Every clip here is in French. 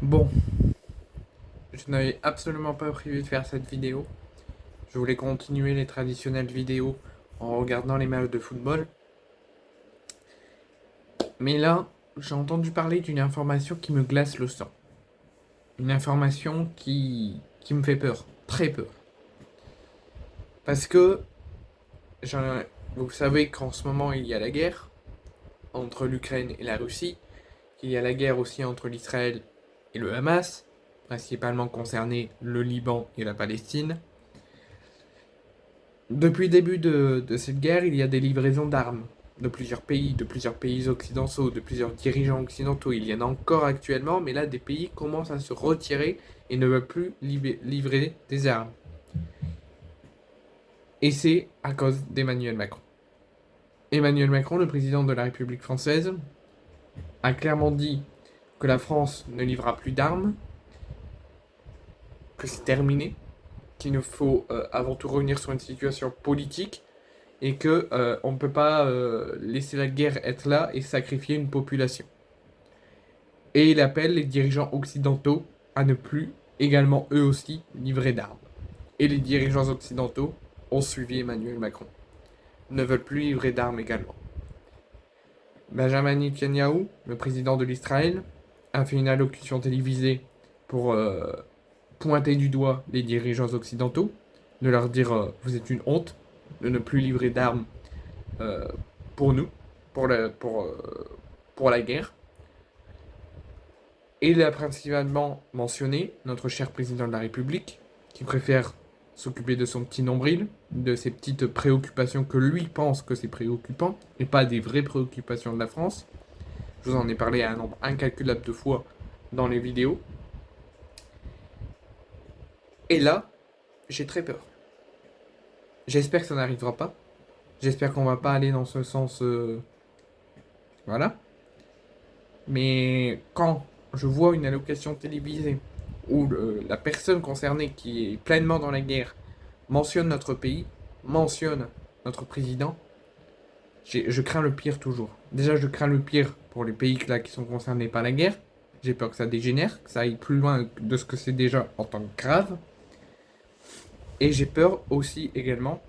Bon, je n'avais absolument pas prévu de faire cette vidéo. Je voulais continuer les traditionnelles vidéos en regardant les matchs de football. Mais là, j'ai entendu parler d'une information qui me glace le sang. Une information qui me fait peur, très peur. Parce que vous savez qu'en ce moment il y a la guerre entre l'Ukraine et la Russie, qu'il y a la guerre aussi entre l'Israël et le Hamas, principalement concerné le Liban et la Palestine. Depuis le début de cette guerre, il y a des livraisons d'armes de plusieurs pays occidentaux, de plusieurs dirigeants occidentaux. Il y en a encore actuellement, mais là, des pays commencent à se retirer et ne veulent plus livrer des armes. Et c'est à cause d'Emmanuel Macron. Emmanuel Macron, le président de la République française, a clairement dit que la France ne livrera plus d'armes, que c'est terminé, qu'il nous faut avant tout revenir sur une situation politique et que on ne peut pas laisser la guerre être là et sacrifier une population. Et il appelle les dirigeants occidentaux à ne plus également eux aussi livrer d'armes. Et les dirigeants occidentaux ont suivi Emmanuel Macron, ne veulent plus livrer d'armes également. Benjamin Netanyahu, le président de l'Israël, a fait une allocution télévisée pour pointer du doigt les dirigeants occidentaux, de leur dire vous êtes une honte de ne plus livrer d'armes euh, pour nous, pour la guerre. Et il a principalement mentionné notre cher président de la République, qui préfère s'occuper de son petit nombril, de ses petites préoccupations que lui pense que c'est préoccupant, et pas des vraies préoccupations de la France. Je vous en ai parlé à un nombre incalculable de fois dans les vidéos. Et là, j'ai très peur. J'espère que ça n'arrivera pas. J'espère qu'on va pas aller dans ce sens. Voilà. Mais quand je vois une allocation télévisée où la personne concernée qui est pleinement dans la guerre mentionne notre pays, mentionne notre président, je crains le pire toujours. Déjà, je crains le pire pour les pays là, qui sont concernés par la guerre. J'ai peur que ça dégénère, que ça aille plus loin de ce que c'est déjà en tant que grave. Et j'ai peur aussi également,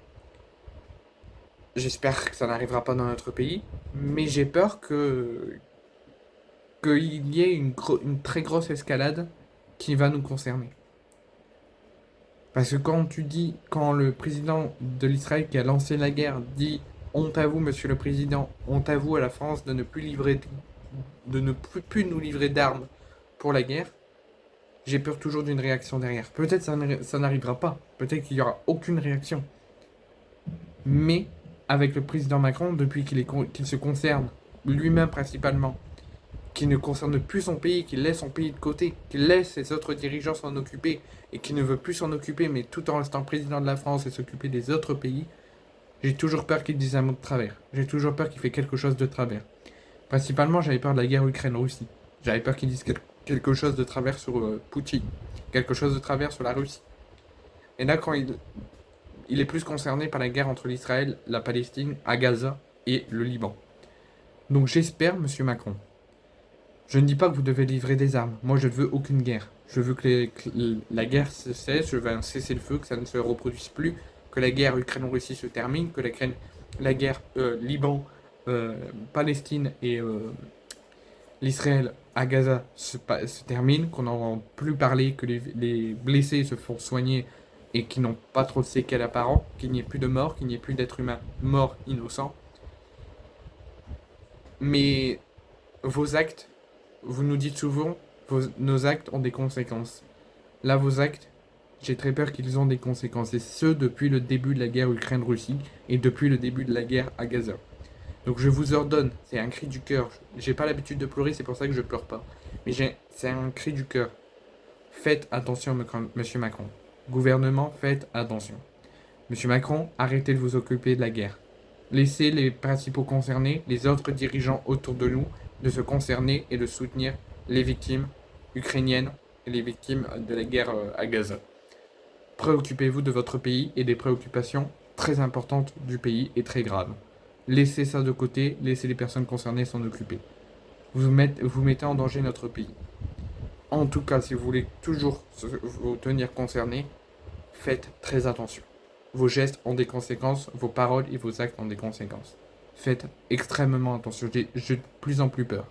j'espère que ça n'arrivera pas dans notre pays, mais j'ai peur qu'il y ait une très grosse escalade qui va nous concerner. Parce que quand le président de l'Israël qui a lancé la guerre dit honte à vous, monsieur le président, honte à vous à la France de ne plus plus nous livrer d'armes pour la guerre, j'ai peur toujours d'une réaction derrière. Peut-être ça n'arrivera pas, peut-être qu'il n'y aura aucune réaction. Mais avec le président Macron, depuis qu'il se concerne lui-même principalement, qui ne concerne plus son pays, qui laisse son pays de côté, qui laisse ses autres dirigeants s'en occuper et qui ne veut plus s'en occuper, mais tout en restant président de la France et s'occuper des autres pays, j'ai toujours peur qu'il dise un mot de travers. J'ai toujours peur qu'il fait quelque chose de travers. Principalement, j'avais peur de la guerre Ukraine-Russie. J'avais peur qu'il dise quelque chose de travers sur Poutine, quelque chose de travers sur la Russie. Et là, quand il est plus concerné par la guerre entre l'Israël, la Palestine, à Gaza et le Liban. Donc j'espère, monsieur Macron, je ne dis pas que vous devez livrer des armes. Moi, je ne veux aucune guerre. Je veux que la guerre cesse, je veux un cessez-le-feu, que ça ne se reproduise plus, que la guerre Ukraine-Russie se termine, que la guerre Liban-Palestine et l'Israël à Gaza se termine, qu'on n'en entend plus parler, que les blessés se font soigner et qui n'ont pas trop de séquelles apparentes, qu'il n'y ait plus de morts, qu'il n'y ait plus d'êtres humains morts innocents. Mais vos actes, vous nous dites souvent, nos actes ont des conséquences. Là, vos actes, j'ai très peur qu'ils ont des conséquences. Et ce, depuis le début de la guerre Ukraine-Russie et depuis le début de la guerre à Gaza. Donc je vous ordonne, c'est un cri du cœur. J'ai pas l'habitude de pleurer, c'est pour ça que je pleure pas. Mais c'est un cri du cœur. Faites attention, monsieur Macron. Gouvernement, faites attention. Monsieur Macron, arrêtez de vous occuper de la guerre. Laissez les principaux concernés, les autres dirigeants autour de nous, de se concerner et de soutenir les victimes ukrainiennes et les victimes de la guerre à Gaza. Préoccupez-vous de votre pays et des préoccupations très importantes du pays et très graves. Laissez ça de côté, laissez les personnes concernées s'en occuper. Vous mettez en danger notre pays. En tout cas, si vous voulez toujours vous tenir concerné, faites très attention. Vos gestes ont des conséquences, vos paroles et vos actes ont des conséquences. Faites extrêmement attention. J'ai de plus en plus peur.